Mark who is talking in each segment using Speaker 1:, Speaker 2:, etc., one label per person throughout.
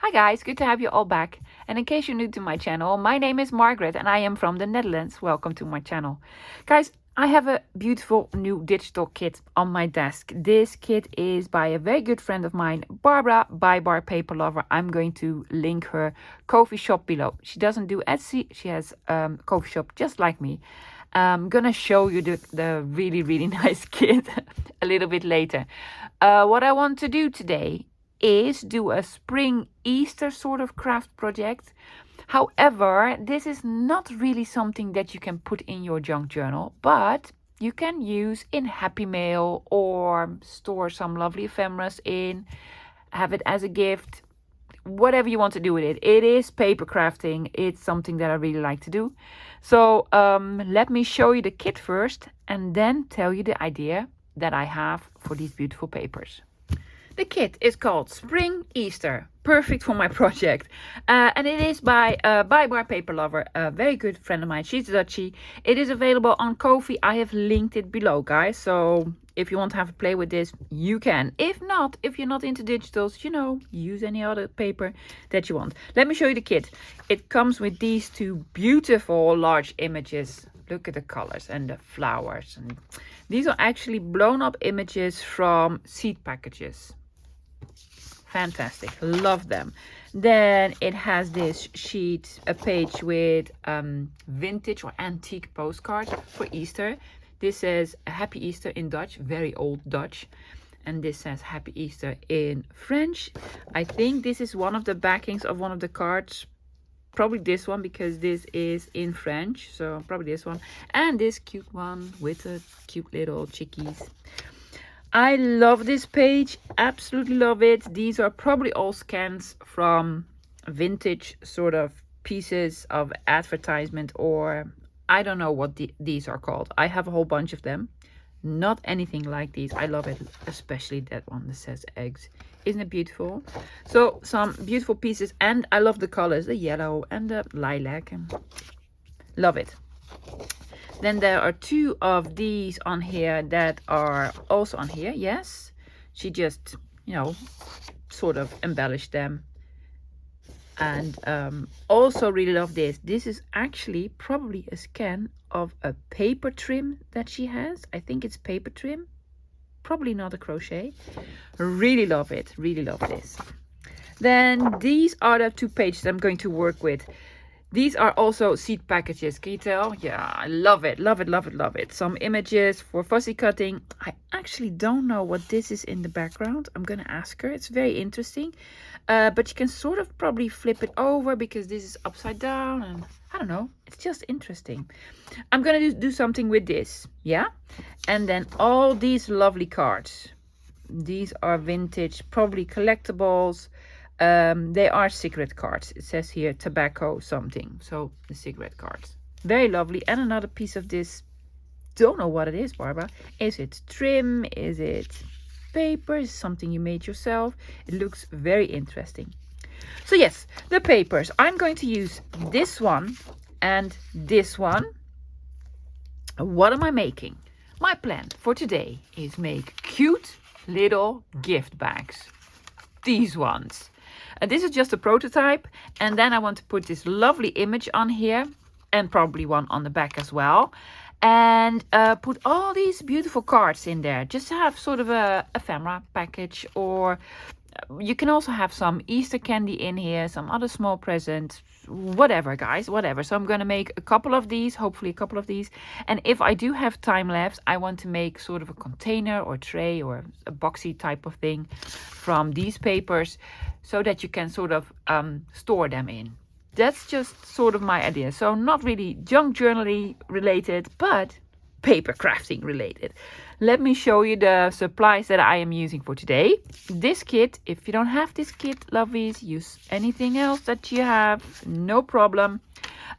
Speaker 1: Hi guys, good to have you all back. And in case you're new to my channel, my name is Margaret and I am from the Netherlands. Welcome to my channel. Guys, I have a beautiful new digital kit on my desk. This kit is by a very good friend of mine, Barbara, by Bar Paper Lover. I'm going to link her KoFi shop below. She doesn't do Etsy, she has KoFi shop just like me. I'm gonna show you the really nice kit a little bit later. What I want to do today is do a spring Easter sort of craft project. However, this is not really something that you can put in your junk journal, but you can use in Happy Mail or store some lovely ephemeras in, have it as a gift, whatever you want to do with it. It is paper crafting. It's something that I really like to do. So let me show you the kit first and then tell you the idea that I have for these beautiful papers. The kit is called Spring Easter, perfect for my project. And it is by Bar Paper Lover, a very good friend of mine. She's Dutchy. It is available on KoFi. I have linked it below, guys. So if you want to have a play with this, you can. If not, if you're not into digitals, you know, use any other paper that you want. Let me show you the kit. It comes with these two beautiful large images. Look at the colors and the flowers. And these are actually blown up images from seed packages. Fantastic, love them. Then it has this sheet, a page with vintage or antique postcards for Easter. This says Happy Easter in Dutch, very old Dutch. And this says Happy Easter in French. I think this is one of the backings of one of the cards. Probably this one because this is in French. So probably this one. And this cute one with the cute little chickies. I love this page, absolutely love it. These are probably all scans from vintage sort of pieces of advertisement, or I don't know what these are called. I have a whole bunch of them. Not anything like these. I love it, especially that one that says eggs. Isn't it beautiful? So some beautiful pieces, and I love the colors, the yellow and the lilac. Love it. Then there are two of these on here that are also on here. Yes, she just, you know, sort of embellished them. And also really love this. This is actually probably a scan of a paper trim that she has. I think it's paper trim. Probably not a crochet. Really love it. Really love this. Then these are the two pages I'm going to work with. These are also seed packages. Can you tell? Yeah, I love it. Love it, love it, love it. Some images for fussy cutting. I actually don't know what this is in the background. I'm going to ask her. It's very interesting. But you can sort of probably flip it over because this is upside down. And I don't know. It's just interesting. I'm going to do something with this. Yeah. And then all these lovely cards. These are vintage, probably collectibles. They are cigarette cards. It says here tobacco something. So the cigarette cards. Very lovely. And another piece of this. Don't know what it is, Barbara. Is it trim? Is it paper? Is it something you made yourself? It looks very interesting. So yes, the papers. I'm going to use this one and this one. What am I making? My plan for today is make cute little gift bags. These ones. This is just a prototype, and then I want to put this lovely image on here and probably one on the back as well, and put all these beautiful cards in there just to have sort of a ephemera package, or you can also have some Easter candy in here, some other small presents, whatever guys, whatever. So I'm going to make a couple of these, hopefully a couple of these, and if I do have time lapse, I want to make sort of a container or tray or a boxy type of thing from these papers so that you can sort of store them in. That's just sort of my idea. So not really junk journaling related, but paper crafting related. Let me show you the supplies that I am using for today. This kit, if you don't have this kit, lovies, use anything else that you have, no problem.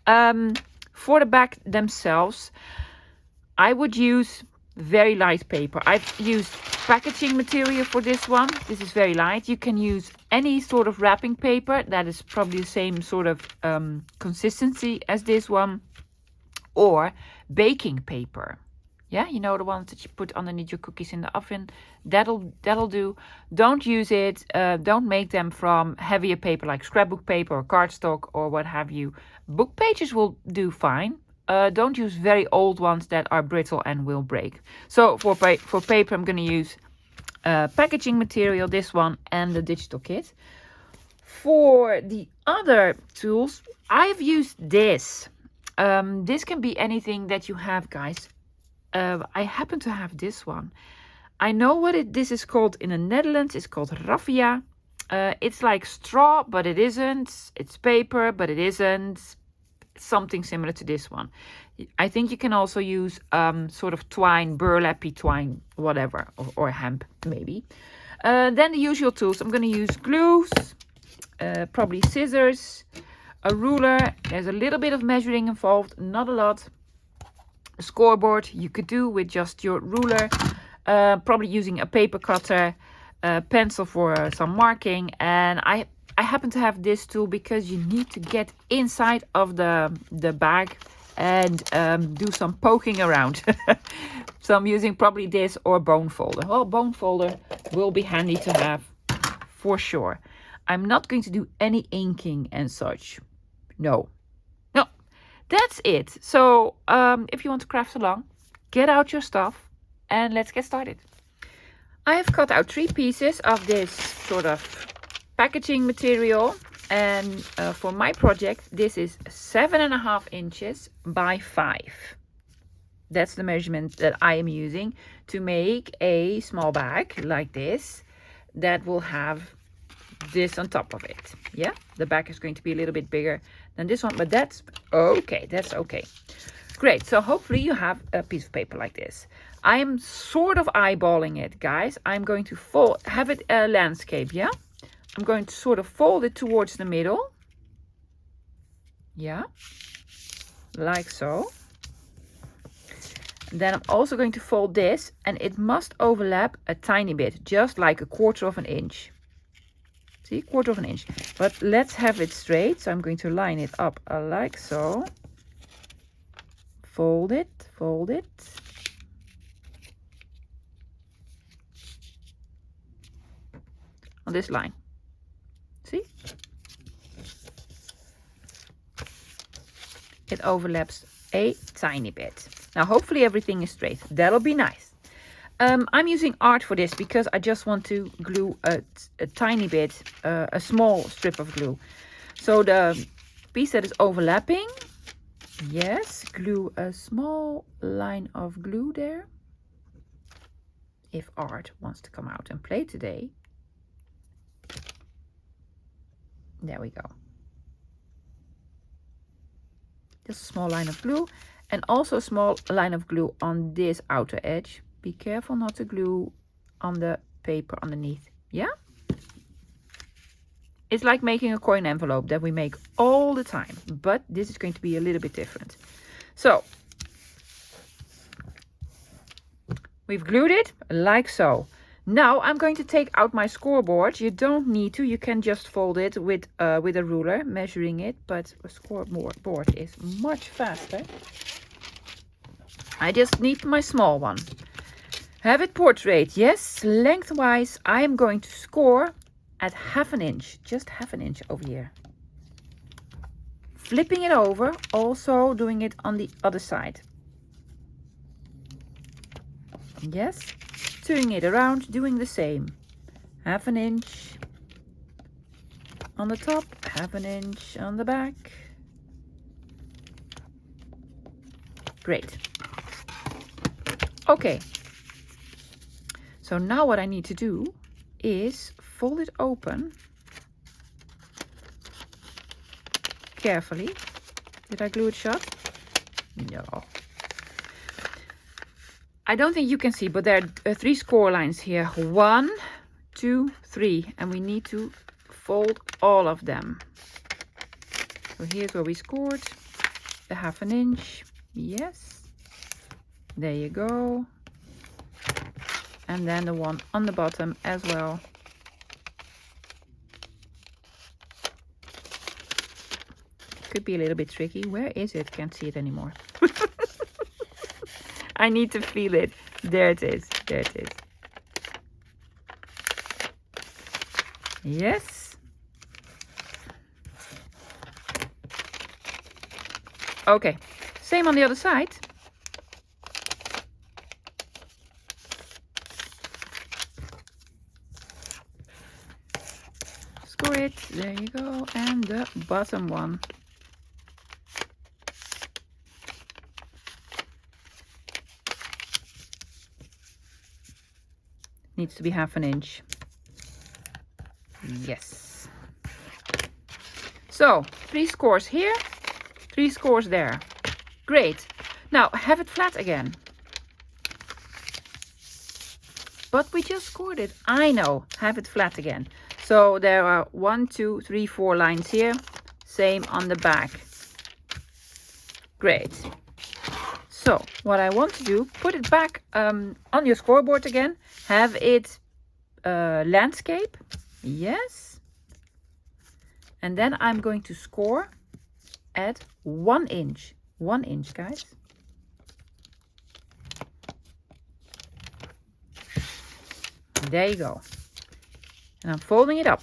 Speaker 1: For the back themselves, I would use very light paper. I've used packaging material for this one. This is very light. You can use any sort of wrapping paper that is probably the same sort of consistency as this one, or baking paper. Yeah, you know, the ones that you put underneath your cookies in the oven. That'll do. Don't use it. Don't make them from heavier paper like scrapbook paper or cardstock or what have you. Book pages will do fine. Don't use very old ones that are brittle and will break. So for paper, I'm going to use packaging material, this one, and the digital kit. For the other tools, I've used this. This can be anything that you have, guys. I happen to have this one. I know what this is called in the Netherlands. It's called raffia. It's like straw, but it isn't. It's paper, but it isn't. Something similar to this one. I think you can also use sort of twine, burlappy twine, whatever, or hemp maybe. Then the usual tools. I'm going to use glues, probably scissors, a ruler. There's a little bit of measuring involved, not a lot. A scoreboard you could do with just your ruler, probably using a paper cutter, a pencil for some marking, and I happen to have this tool because you need to get inside of the bag and do some poking around. So I'm using probably this or bone folder. Well, bone folder will be handy to have for sure. I'm not going to do any inking and such. No, that's it. So if you want to craft along, get out your stuff and let's get started. I have cut out 3 pieces of this sort of packaging material, and for my project this is 7.5 inches by 5. That's the measurement that I am using to make a small bag like this that will have this on top of it. Yeah, the back is going to be a little bit bigger than this one, but that's okay. That's okay. Great. So hopefully you have a piece of paper like this. I am sort of eyeballing it, guys. I'm going to have it a landscape. Yeah, I'm going to sort of fold it towards the middle. Yeah, like so. Then I'm also going to fold this, and it must overlap a tiny bit, just like 1/4 of an inch. See, 1/4 of an inch. But let's have it straight. So I'm going to line it up like so. Fold it, fold it. On this line. See? It overlaps a tiny bit. Now hopefully everything is straight. That'll be nice. I'm using art for this because I just want to glue a tiny bit, a small strip of glue. So the piece that is overlapping, yes, glue a small line of glue there. If art wants to come out and play today. There we go. Just a small line of glue, and also a small line of glue on this outer edge. Be careful not to glue on the paper underneath. Yeah? It's like making a coin envelope that we make all the time, but this is going to be a little bit different. So, we've glued it like so. Now I'm going to take out my scoreboard. You don't need to. You can just fold it with a ruler, measuring it, but a scoreboard is much faster. I just need my small one. Have it portrait, yes, lengthwise. I am going to score at 1/2 inch, just 1/2 inch over here. Flipping it over, also doing it on the other side. Yes, turning it around, doing the same. 1/2 inch on the top, 1/2 inch on the back. Great. Okay. So now what I need to do is fold it open carefully. Did I glue it shut? No. I don't think you can see, but there are 3 score lines here. 1, 2, 3, and we need to fold all of them. So here's where we scored the 1/2 inch. Yes. There you go. And then the one on the bottom as well. Could be a little bit tricky. Where is it? Can't see it anymore. I need to feel it. There it is. There it is. Yes. Okay. Same on the other side. Score it. There you go. And the bottom one. Needs to be 1/2 inch. Yes. So 3 scores here, 3 scores there. Great. Now have it flat again. But we just scored it. I know. Have it flat again. So there are 1, 2, 3, 4 lines here. Same on the back. Great. So what I want to do, put it back on your scoreboard again. Have it landscape. Yes. And then I'm going to score at 1 inch. 1 inch, guys. There you go. And I'm folding it up.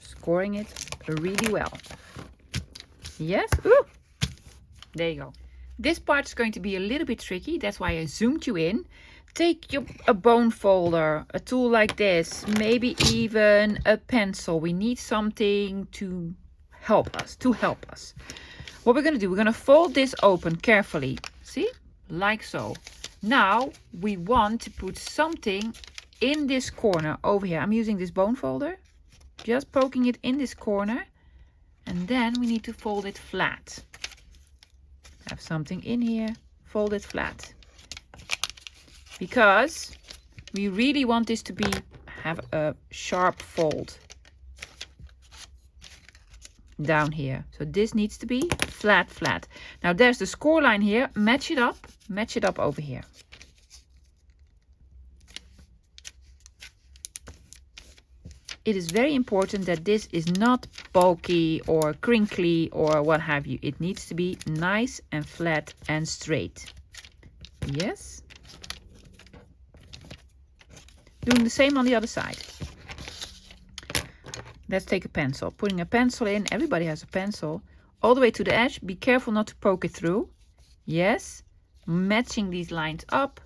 Speaker 1: Scoring it really well. Yes. Ooh. There you go. This part is going to be a little bit tricky. That's why I zoomed you in. Take a bone folder, a tool like this, maybe even a pencil. We need something to help us, What we're going to do, we're going to fold this open carefully. See? Like so. Now we want to put something in this corner over here. I'm using this bone folder. Just poking it in this corner. And then we need to fold it flat. Have something in here. Fold it flat. Because we really want this to have a sharp fold down here. So this needs to be flat, flat. Now there's the score line here. Match it up over here. It is very important that this is not bulky or crinkly or what have you. It needs to be nice and flat and straight. Yes. Doing the same on the other side. Let's take a pencil. Putting a pencil in. Everybody has a pencil. All the way to the edge. Be careful not to poke it through. Yes. Matching these lines up.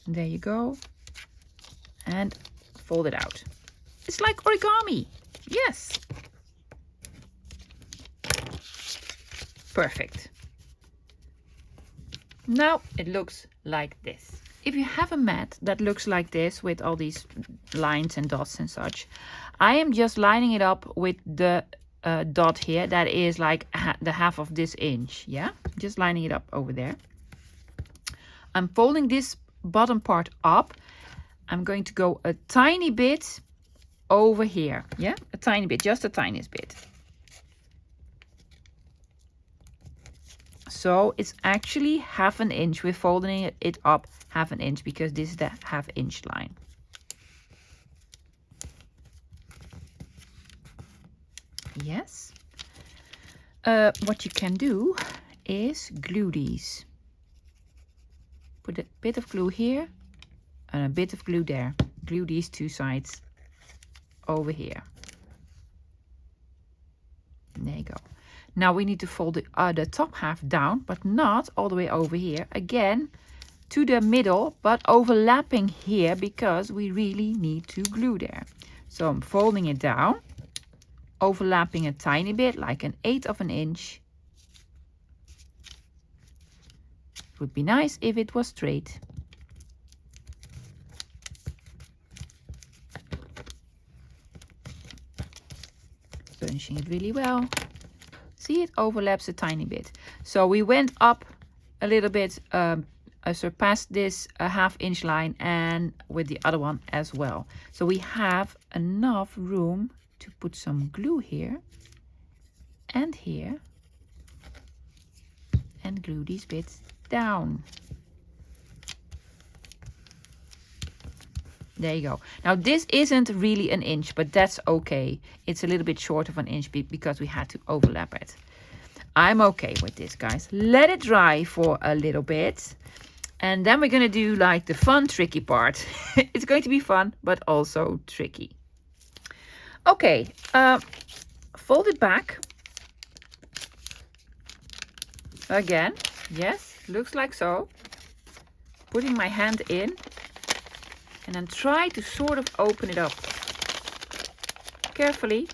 Speaker 1: There you go. And fold it out. It's like origami. Yes. Perfect. Now it looks like this. If you have a mat that looks like this with all these lines and dots and such, I am just lining it up with the dot here that is like the 1/2 of this inch. Yeah, just lining it up over there. I'm folding this bottom part up. I'm going to go a tiny bit over here. Yeah, a tiny bit, just the tiniest bit. So it's actually 1/2 inch. We're folding it up 1/2 inch because this is the 1/2 inch line. Yes. What you can do is glue these. Put a bit of glue here and a bit of glue there. Glue these 2 sides over here. There you go. Now we need to fold the top 1/2 down, but not all the way over here. Again, to the middle, but overlapping here because we really need to glue there. So I'm folding it down, overlapping a tiny bit, like 1/8 of an inch. It would be nice if it was straight. Bunching it really well. See, it overlaps a tiny bit. So we went up a little bit, surpassed this 1/2 inch line, and with the other one as well. So we have enough room to put some glue here and here and glue these bits down. There you go. Now this isn't really an inch, but that's okay. It's a little bit short of an inch because we had to overlap it. I'm okay with this, guys. Let it dry for a little bit. And then we're going to do like the fun, tricky part. It's going to be fun, but also tricky. Okay, fold it back. Again, yes, looks like so. Putting my hand in. And then try to sort of open it up. Carefully.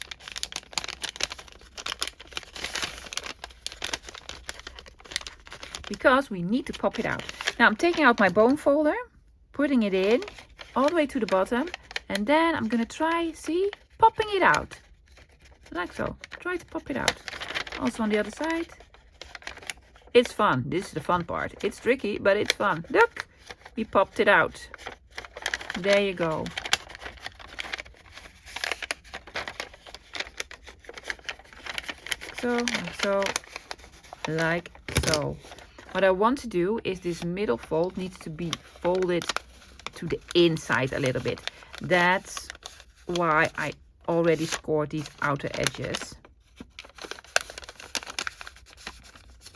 Speaker 1: Because we need to pop it out. Now I'm taking out my bone folder, putting it in all the way to the bottom, and then I'm gonna try, see, popping it out. Like so. Try to pop it out. Also on the other side. It's fun. This is the fun part. It's tricky, but it's fun. Look, we popped it out. There you go. So, like so, like so. What I want to do is this middle fold needs to be folded to the inside a little bit. That's why I already scored these outer edges.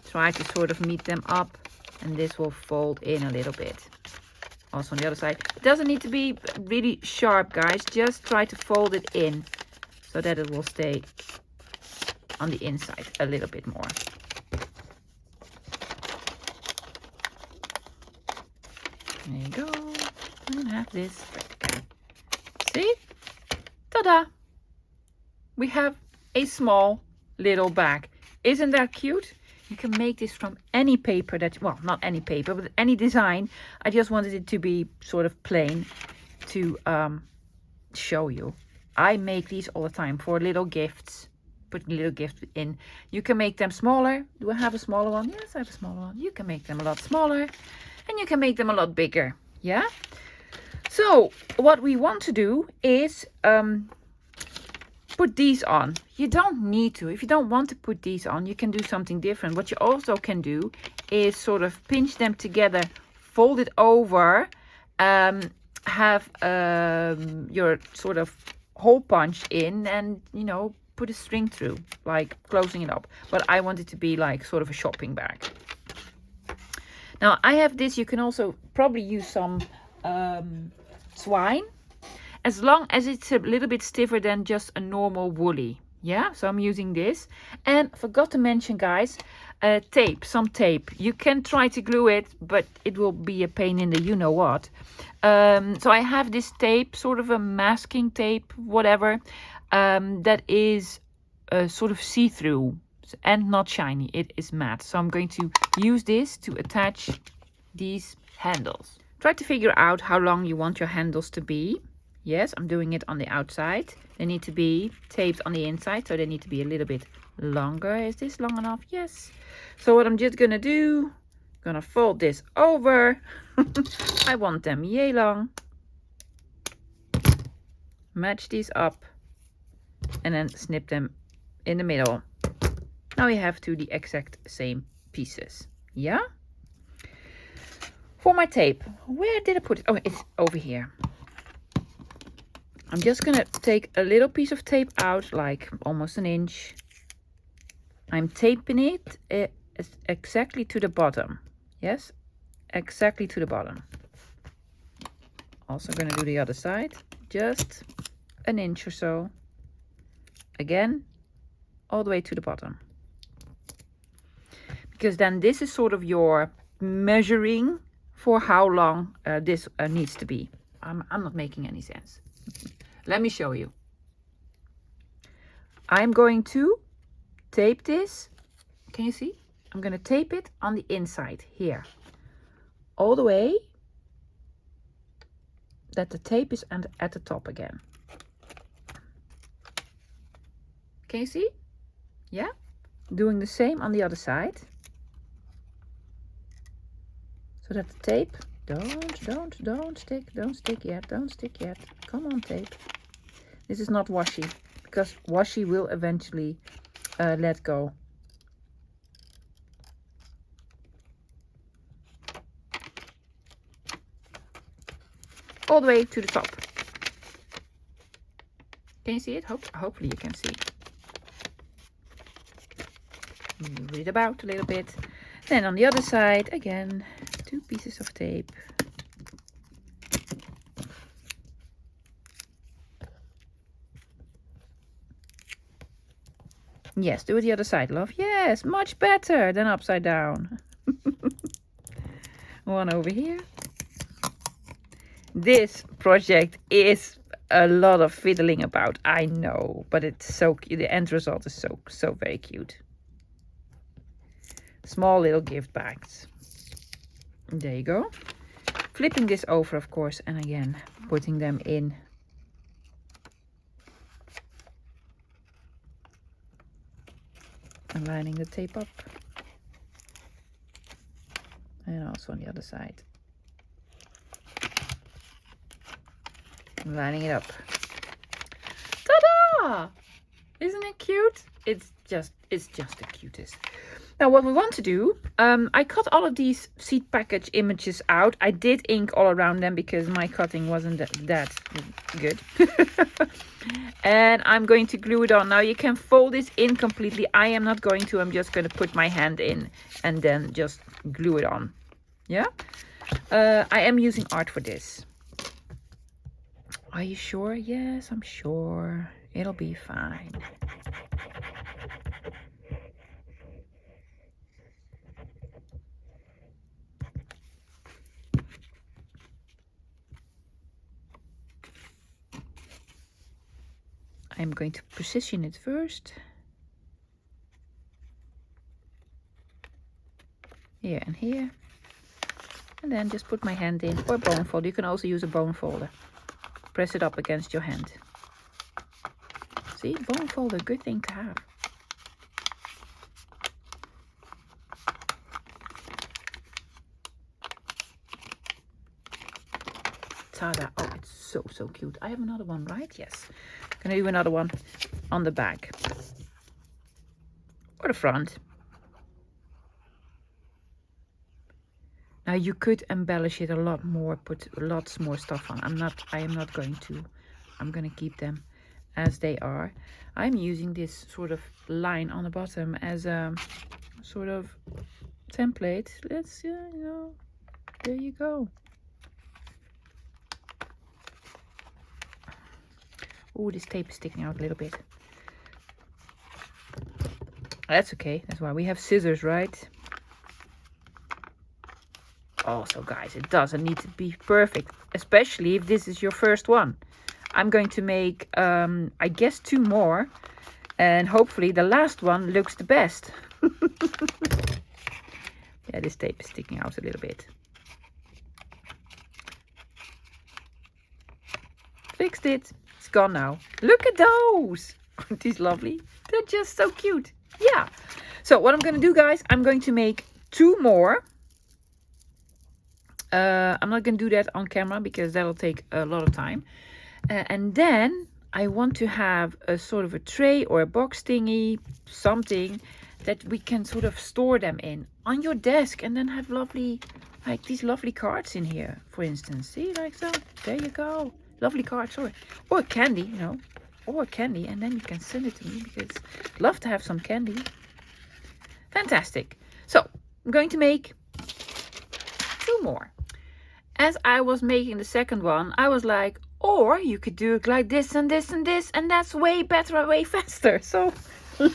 Speaker 1: Try to sort of meet them up, and this will fold in a little bit. Also on the other side. It doesn't need to be really sharp, guys. Just try to fold it in so that it will stay on the inside a little bit more. There you go. And have this. See? Ta-da! We have a small little bag. Isn't that cute? You can make this from any paper that, well, not any paper, but any design. I just wanted it to be sort of plain to show you. I make these all the time for little gifts. Put little gifts in. You can make them smaller. Do I have a smaller one? Yes, I have a smaller one. You can make them a lot smaller. And you can make them a lot bigger. Yeah? So, what we want to do is put these on. You don't need to. If you don't want to put these on, you can do something different. What you also can do is sort of pinch them together, fold it over, have your sort of hole punch in, and, you know, put a string through, like closing it up. But I want it to be like sort of a shopping bag. Now I have this. You can also probably use some twine, as long as it's a little bit stiffer than just a normal woolly. Yeah, so I'm using this. And forgot to mention, guys, tape, some tape. You can try to glue it, but it will be a pain in the you know what. So I have this tape, sort of a masking tape, whatever, that is sort of see-through and not shiny. It is matte. So I'm going to use this to attach these handles. Try to figure out how long you want your handles to be. Yes, I'm doing it on the outside. They need to be taped on the inside, so they need to be a little bit longer. Is this long enough? Yes. So what I'm just gonna do, gonna fold this over. I want them yay long. Match these up and then snip them in the middle. Now we have the exact same pieces. Yeah? For my tape, where did I put it? Oh, it's over here. I'm just gonna take a little piece of tape out, like almost an inch. I'm taping it exactly to the bottom. Yes, exactly to the bottom. Also gonna do the other side, just an inch or so. Again, all the way to the bottom. Because then this is sort of your measuring for how long this needs to be. I'm not making any sense. Let me show you. I'm going to tape this. Can you see? I'm going to tape it on the inside here. All the way that the tape is at the top again. Can you see? Yeah? Doing the same on the other side. So that the tape, don't stick yet. Come on, tape. This is not washi, because washi will eventually let go. all the way to the top. Can you see it? Hopefully you can see. Move it about a little bit. Then on the other side, again, 2 pieces of tape. Yes, do it the other side, love. Yes, much better than upside down. One over here. This project is a lot of fiddling about, I know, but it's so cute. The end result is so very cute. Small little gift bags. There you go. Flipping this over, of course, and again putting them in. And lining the tape up. And also on the other side. Lining it up. Ta-da! Isn't it cute? It's just the cutest. Now what we want to do, I cut all of these seed package images out. I did ink all around them because my cutting wasn't that good. And I'm going to glue it on. Now you can fold this in completely. I am not going to. I'm just going to put my hand in and then just glue it on. Yeah? I am using art for this. Are you sure? Yes, I'm sure. It'll be fine. I'm going to position it first. Here and here. And then just put my hand in, or bone folder. You can also use a bone folder. Press it up against your hand. See, bone folder, good thing to have. Ta-da! Oh, it's so cute. I have another one, right? Yes. Gonna do another one on the back or the front. Now you could embellish it a lot more, put lots more stuff on. I am not going to. I'm gonna keep them as they are. I'm using this sort of line on the bottom as a sort of template. Let's, you know, there you go. Oh, this tape is sticking out a little bit. That's okay. That's why we have scissors, right? Also, guys, it doesn't need to be perfect, especially if this is your first one. I'm going to make, I guess, 2 more. And hopefully the last one looks the best. Yeah, this tape is sticking out a little bit. Fixed it. It's gone now. Look at those. Aren't these lovely? They're just so cute. Yeah. So what I'm going to do, guys, I'm going to make 2 more. I'm not going to do that on camera because that'll take a lot of time. And then I want to have a sort of a tray or a box thingy, something that we can sort of store them in on your desk and then have lovely, like these lovely cards in here, for instance. See, like so. There you go. Lovely cards, sorry. Or candy, you know. Or candy, and then you can send it to me because I'd love to have some candy. Fantastic. So, I'm going to make 2 more. As I was making the second one, I was like, or you could do it like this and this and this, and that's way better, way faster. So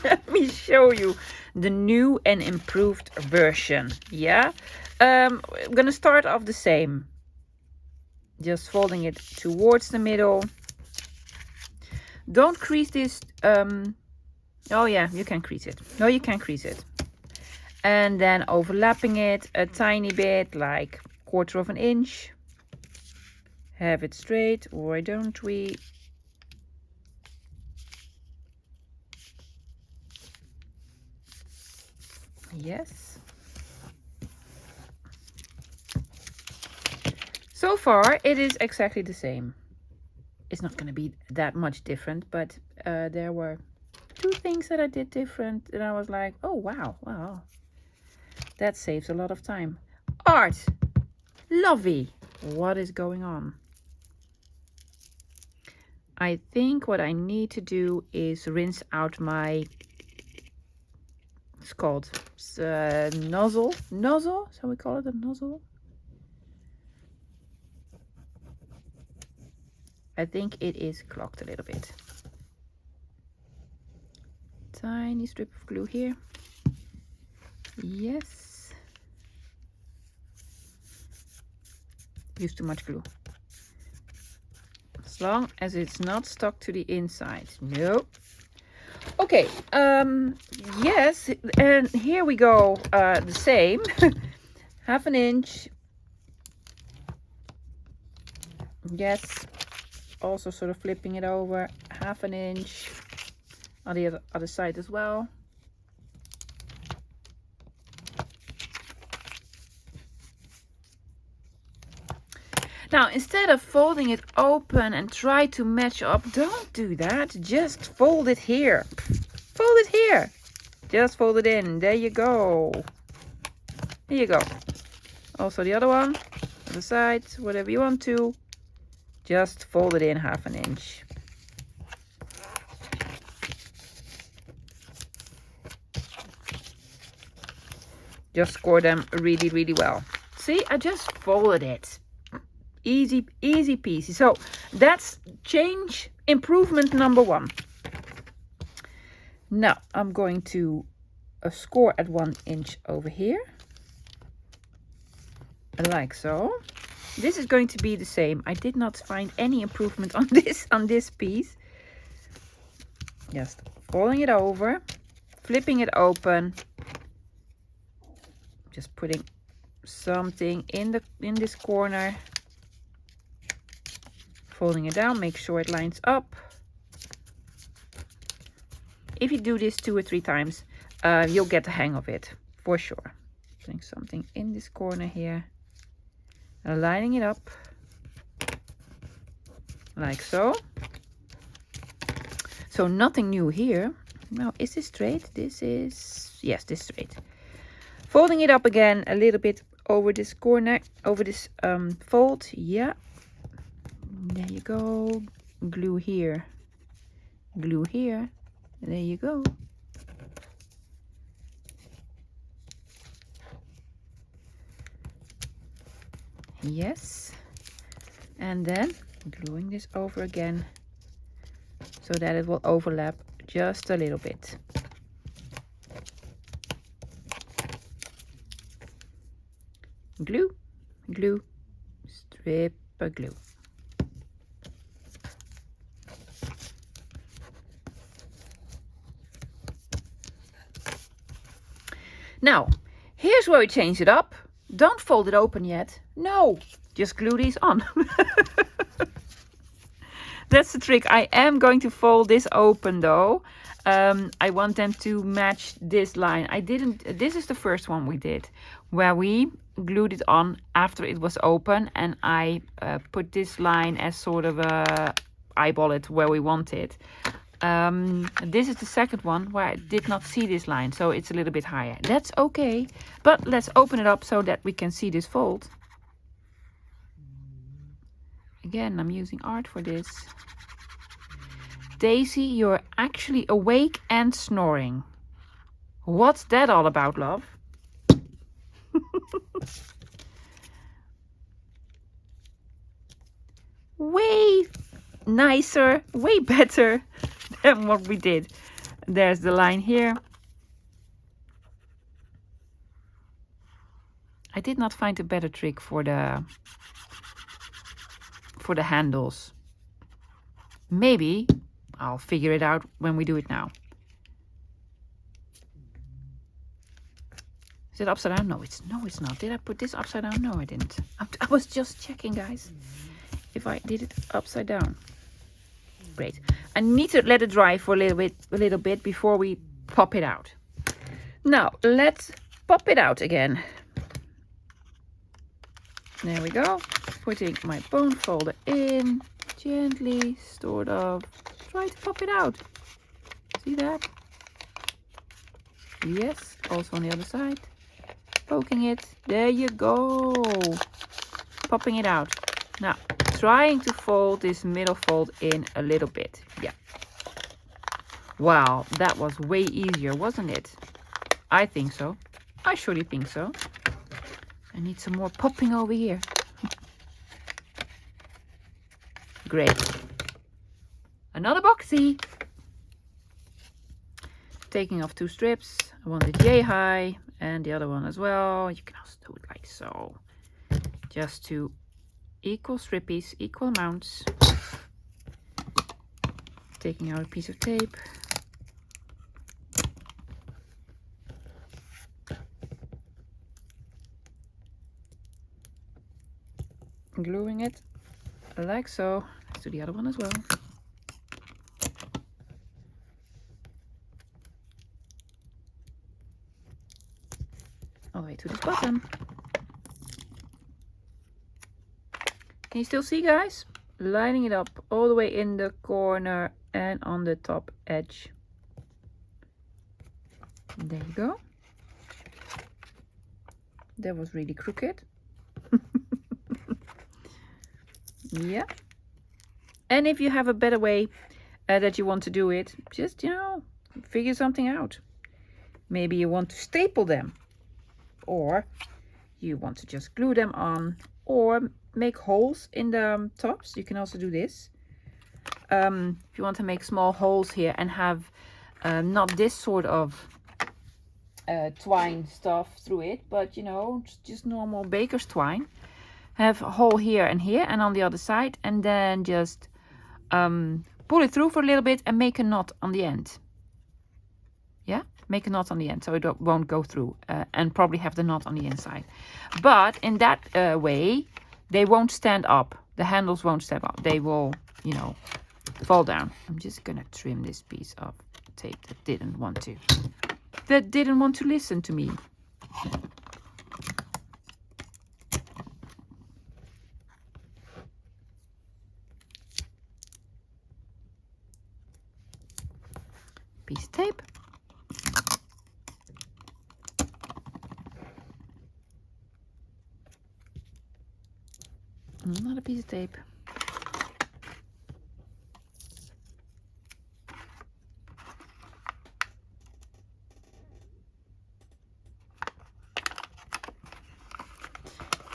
Speaker 1: let me show you the new and improved version. Yeah, I'm gonna start off the same. Just folding it towards the middle. Don't crease this. Oh yeah, you can crease it. No, you can't crease it. And then overlapping it a tiny bit, like 1/4 of an inch. Have it straight, or don't we? Yes. So far, it is exactly the same. It's not going to be that much different, but there were 2 things that I did different, and I was like, oh wow, wow, that saves a lot of time. Art, lovey, what is going on? I think what I need to do is rinse out my, it's called nozzle, shall we call it a nozzle? I think it is clogged a little bit. Tiny strip of glue here. Yes. Use too much glue. As long as it's not stuck to the inside. No. Okay. Yes. And here we go. The same. 1/2 inch. Yes. Also sort of flipping it over. 1/2 inch. On the other side as well. Now, instead of folding it open and try to match up, don't do that. Just fold it here. Fold it here. Just fold it in. There you go. Here you go. Also the other one, other side, whatever you want to. Just fold it in 1/2 inch. Just score them really, really well. See, I just folded it. Easy, easy peasy. So that's change improvement number 1. Now I'm going to score at 1 inch over here. Like so. This is going to be the same. I did not find any improvement on this piece. Just folding it over, flipping it open. Just putting something in this corner. Folding it down, make sure it lines up. If you do this 2 or 3 times, you'll get the hang of it, for sure. Putting something in this corner here. Lining it up. Like so. So nothing new here. Now, is this straight? This is, yes, this is straight. Folding it up again a little bit over this corner, over this fold. Yeah. There you go. Glue here. Glue here. There you go. Yes. And then gluing this over again so that it will overlap just a little bit. Glue, glue, strip of glue. Now, here's where we change it up. Don't fold it open yet. No, just glue these on. That's the trick. I am going to fold this open though. I want them to match this line. This is the first one we did, where we glued it on after it was open, and I put this line as sort of a eyeball it where we want it. This is the second one where I did not see this line, so it's a little bit higher. That's okay, but let's open it up so that we can see this fold. Again, I'm using art for this. Daisy, you're actually awake and snoring. What's that all about, love? Way nicer, way better than what we did. There's the line here. I did not find a better trick for the handles. Maybe I'll figure it out when we do it now. Is it upside down? No, it's not. Did I put this upside down? No, I didn't. I was just checking, guys, if I did it upside down. Great. I need to let it dry for a little bit before we pop it out. Now let's pop it out again. There we go. Putting my bone folder in, gently, sort of. Try to pop it out. See that? Yes. Also on the other side. Poking it. There you go. Popping it out. Now trying to fold this middle fold in a little bit. Yeah. Wow, that was way easier, wasn't it? I think so. I surely think so. I need some more popping over here. Great. Another boxy. Taking off 2 strips. I want the J high and the other one as well. You can also do it like so. Just 2 equal strippies, equal amounts. Taking out a piece of tape. Gluing it like so. Let's do the other one as well. All the way to this bottom. Can you still see, guys? Lining it up all the way in the corner and on the top edge. There you go. That was really crooked. Yeah. And if you have a better way that you want to do it, just, you know, figure something out. Maybe you want to staple them, or you want to just glue them on, or make holes in the tops. You can also do this. If you want to make small holes here and have not this sort of twine stuff through it, but, you know, just normal baker's twine. Have a hole here and on the other side, and then just pull it through for a little bit and make a knot on the end. Yeah, make a knot on the end so it won't go through, and probably have the knot on the inside. But in that way, they won't stand up. The handles won't stand up. They will, you know, fall down. I'm just gonna trim this piece of tape that didn't want to listen to me. Piece of tape. Another piece of tape.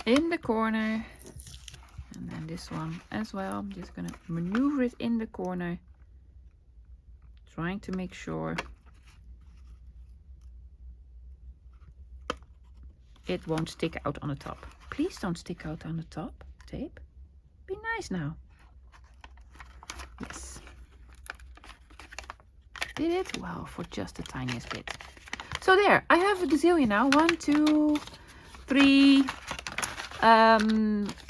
Speaker 1: In the corner, and then this one as well. I'm just gonna maneuver it in the corner, trying to make sure it won't stick out on the top. Please don't stick out on the top, tape. Be nice now. Yes. Did it? Well, for just the tiniest bit. So there, I have a gazillion now. 1, 2, 3. I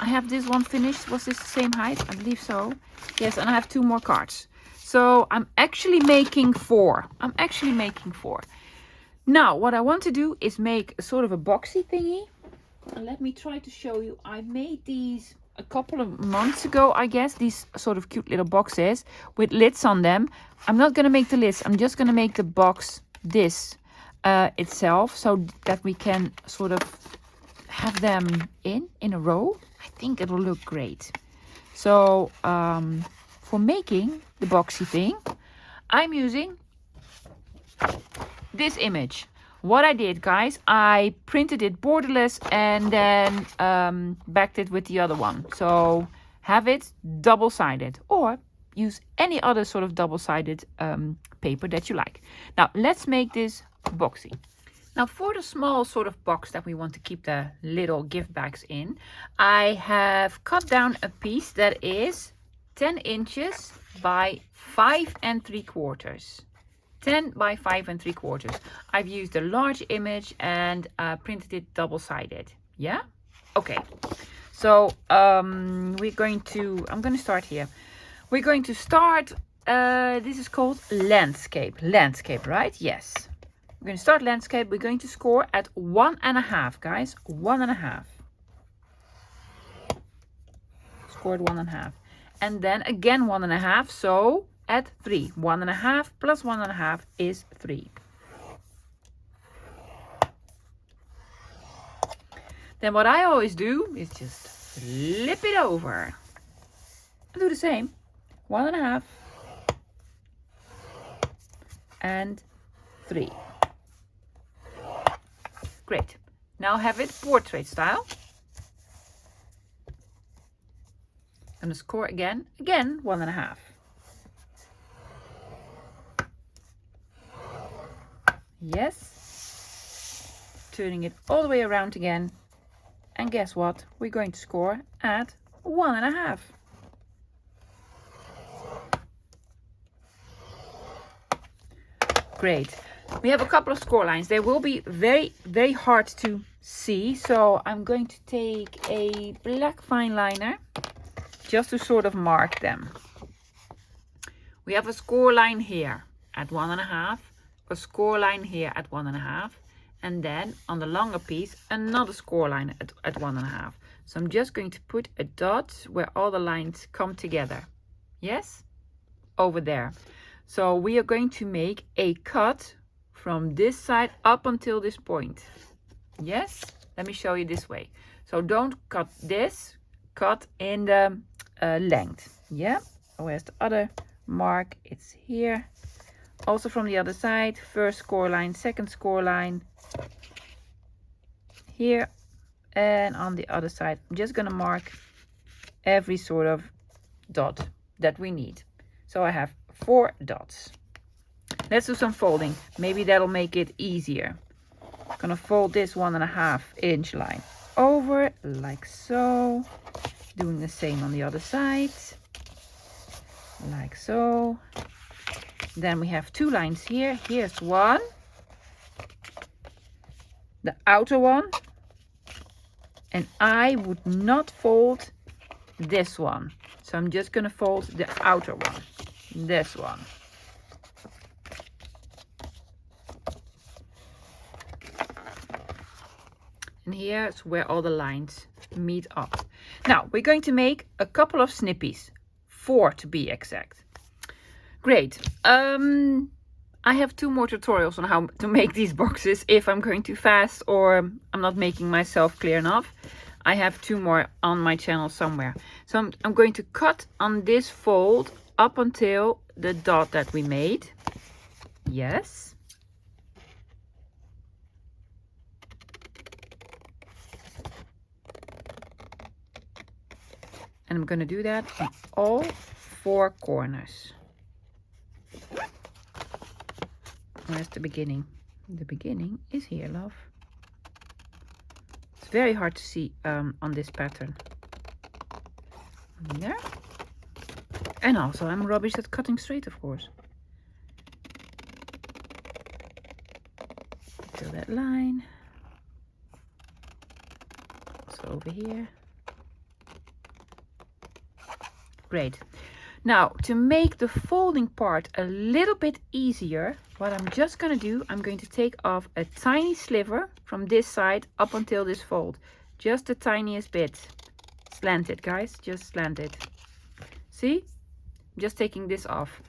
Speaker 1: have this one finished. Was this the same height? I believe so. Yes, and I have 2 more cards. So I'm actually making 4. Now, what I want to do is make a sort of a boxy thingy. And let me try to show you. I made these a couple of months ago, I guess. These sort of cute little boxes with lids on them. I'm not going to make the lids. I'm just going to make the box this itself, so that we can sort of have them in a row. I think it will look great. So for making the boxy thing, I'm using this image. What I did, guys, I printed it borderless and then backed it with the other one. So have it double-sided, or use any other sort of double-sided paper that you like. Now let's make this boxy. Now for the small sort of box that we want to keep the little gift bags in, I have cut down a piece that is 10 inches by 5 3/4. 10 by 5 3/4. I've used a large image and printed it double-sided. Yeah? Okay. So I'm going to start here. We're going to start, this is called landscape. Landscape, right? Yes. We're going to start landscape. We're going to score at 1.5, guys. 1.5. Scored 1.5. And then again 1.5. So at 3. 1.5 plus 1.5 is 3. Then what I always do is just flip it over. do the same. 1.5 and 3. Great. Now have it portrait style. And the score again 1.5. Yes. Turning it all the way around again. And guess what? We're going to score at 1.5. Great. We have a couple of score lines. They will be very, very hard to see. So I'm going to take a black fine liner just to sort of mark them. We have a score line here at 1.5, a score line here at 1.5, and then on the longer piece, another score line at 1.5. So I'm just going to put a dot where all the lines come together. Yes? Over there. So we are going to make a cut from this side up until this point. Yes? Let me show you this way. So don't cut this, cut in the length. Yeah? Where's the other mark? It's here. Also from the other side, first score line, second score line. Here. And on the other side, I'm just going to mark every sort of dot that we need. So I have 4 dots. Let's do some folding. Maybe that'll make it easier. I'm gonna fold this 1.5 inch line over like so. Doing the same on the other side. Like so. Then we have 2 lines here. Here's one. The outer one. And I would not fold this one. So I'm just gonna fold the outer one. This one. And here's where all the lines meet up. Now we're going to make a couple of snippies, 4 to be exact. Great. I have 2 more tutorials on how to make these boxes if I'm going too fast or I'm not making myself clear enough. I have 2 more on my channel somewhere. So I'm going to cut on this fold up until the dot that we made. Yes. And I'm going to do that on all 4 corners. Where's the beginning? The beginning is here, love. It's very hard to see on this pattern. There. And also I'm rubbish at cutting straight, of course. Till that line. So over here. Great. Now, to make the folding part a little bit easier, what I'm just going to do, I'm going to take off a tiny sliver from this side up until this fold. Just the tiniest bit. Slant it, guys. Just slant it. See? I'm just taking this off.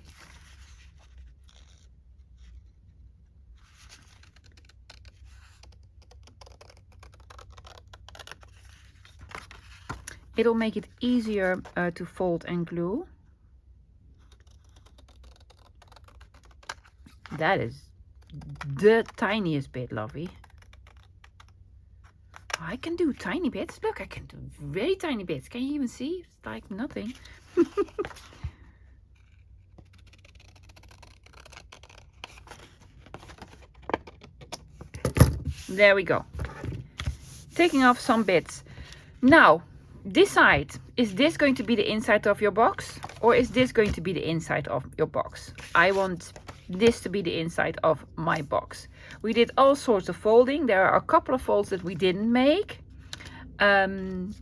Speaker 1: It'll make it easier to fold and glue. That is the tiniest bit, lovey. I can do tiny bits. Look, I can do very tiny bits. Can you even see? It's like nothing. There we go. Taking off some bits. Now, decide, is this going to be the inside of your box? Or is this going to be the inside of your box? I want this to be the inside of my box. We did all sorts of folding. There are a couple of folds that we didn't make.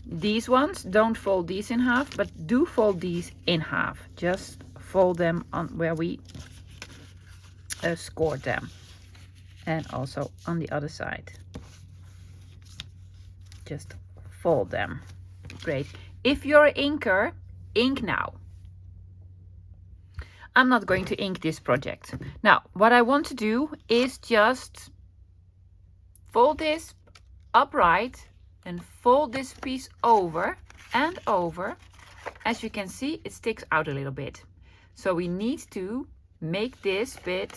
Speaker 1: These ones, don't fold these in half, but do fold these in half. Just fold them on where we scored them. And also on the other side. Just fold them. Great. If you're an inker, ink now. I'm not going to ink this project. Now, what I want to do is just fold this upright and fold this piece over and over as you can see, it sticks out a little bit. So we need to make this bit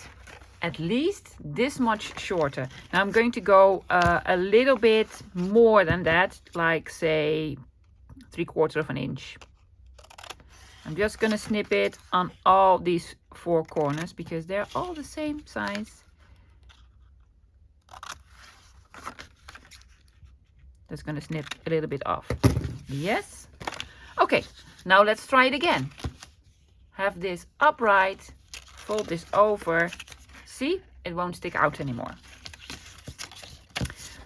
Speaker 1: at least this much shorter. Now I'm going to go a little bit more than that, like say 3/4 of an inch. I'm just gonna snip it on all these 4 corners because they're all the same size. Just gonna snip a little bit off. Yes. Okay, now let's try it again. Have this upright, fold this over. See, it won't stick out anymore.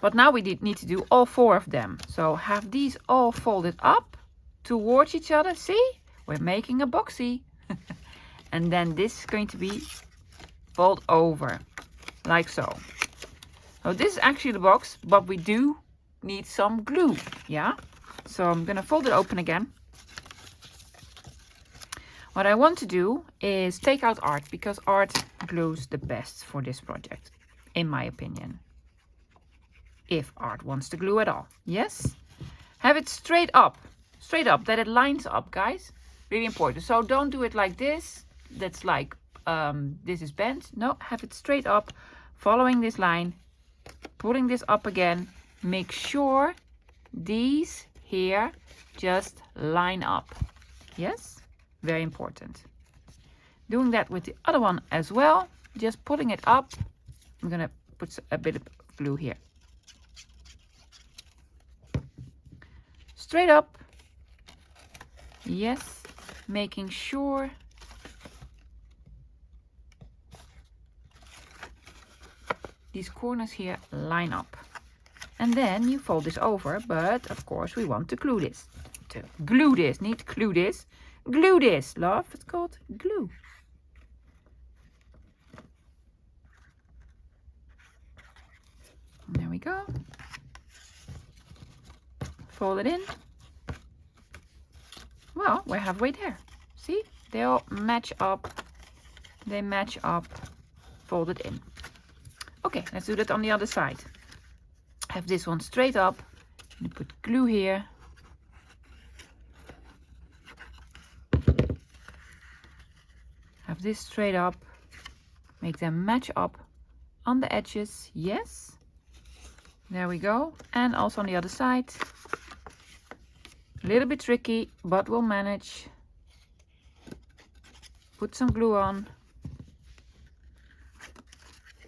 Speaker 1: But now we need to do all 4 of them. So have these all folded up towards each other. See, we're making a boxy. And then this is going to be fold over, like so. So this is actually the box, but we do need some glue, yeah? So I'm gonna fold it open again. What I want to do is take out art, because art glues the best for this project, in my opinion. If art wants to glue at all, yes? Have it straight up, that it lines up, guys. Really important. So don't do it like this. That's like, this is bent. No, have it straight up, following this line, pulling this up again. Make sure these here just line up. Yes, very important. Doing that with the other one as well, just pulling it up. I'm gonna put a bit of glue here. Straight up. Yes, making sure these corners here line up. And then you fold this over, but of course we want to glue this. To glue this, need glue this. Glue this, love, it's called glue. There we go. Fold it in. Well, we're halfway there. See, they all match up. They match up. Fold it in. Okay, let's do that on the other side. Have this one straight up. You put glue here. Have this straight up. Make them match up on the edges. Yes. There we go. And also on the other side. A little bit tricky, but we'll manage. Put some glue on.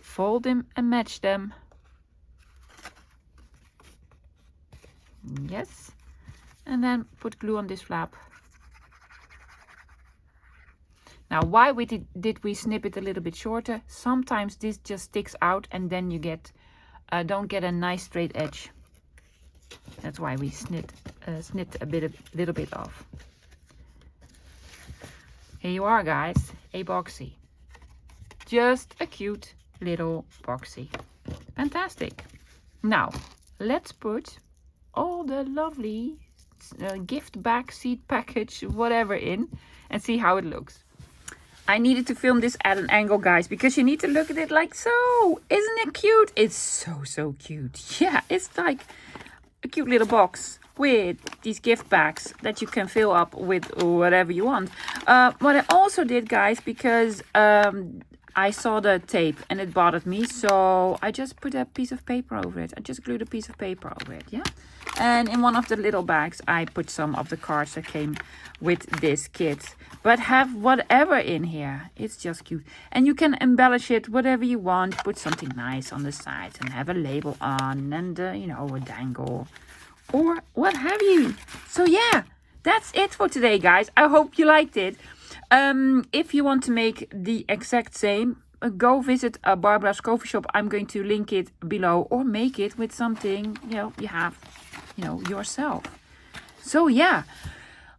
Speaker 1: Fold them and match them. Yes. And then put glue on this flap. Now, why did we snip it a little bit shorter? Sometimes this just sticks out and then you get don't get a nice straight edge. That's why we snipped a little bit off. Here you are, guys, a boxy. Just a cute little boxy. Fantastic. Now, let's put all the lovely gift bag, seed package, whatever in, and see how it looks. I needed to film this at an angle, guys, because you need to look at it like so. Isn't it cute? It's so cute. Yeah, it's like a cute little box with these gift bags that you can fill up with whatever you want. What I also did, guys, because I saw the tape and it bothered me, so I just put a piece of paper over it. I just glued a piece of paper over it, yeah? And in one of the little bags, I put some of the cards that came with this kit. But have whatever in here. It's just cute. And you can embellish it whatever you want. Put something nice on the sides and have a label on and, you know, a dangle or what have you. So yeah, that's it for today, guys. I hope you liked it. If you want to make the exact same, go visit Barbara's coffee shop. I'm going to link it below, or make it with something, you know, you have, you know, yourself. So yeah,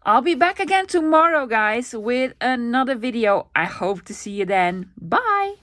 Speaker 1: I'll be back again tomorrow, guys, with another video. I hope to see you then. Bye.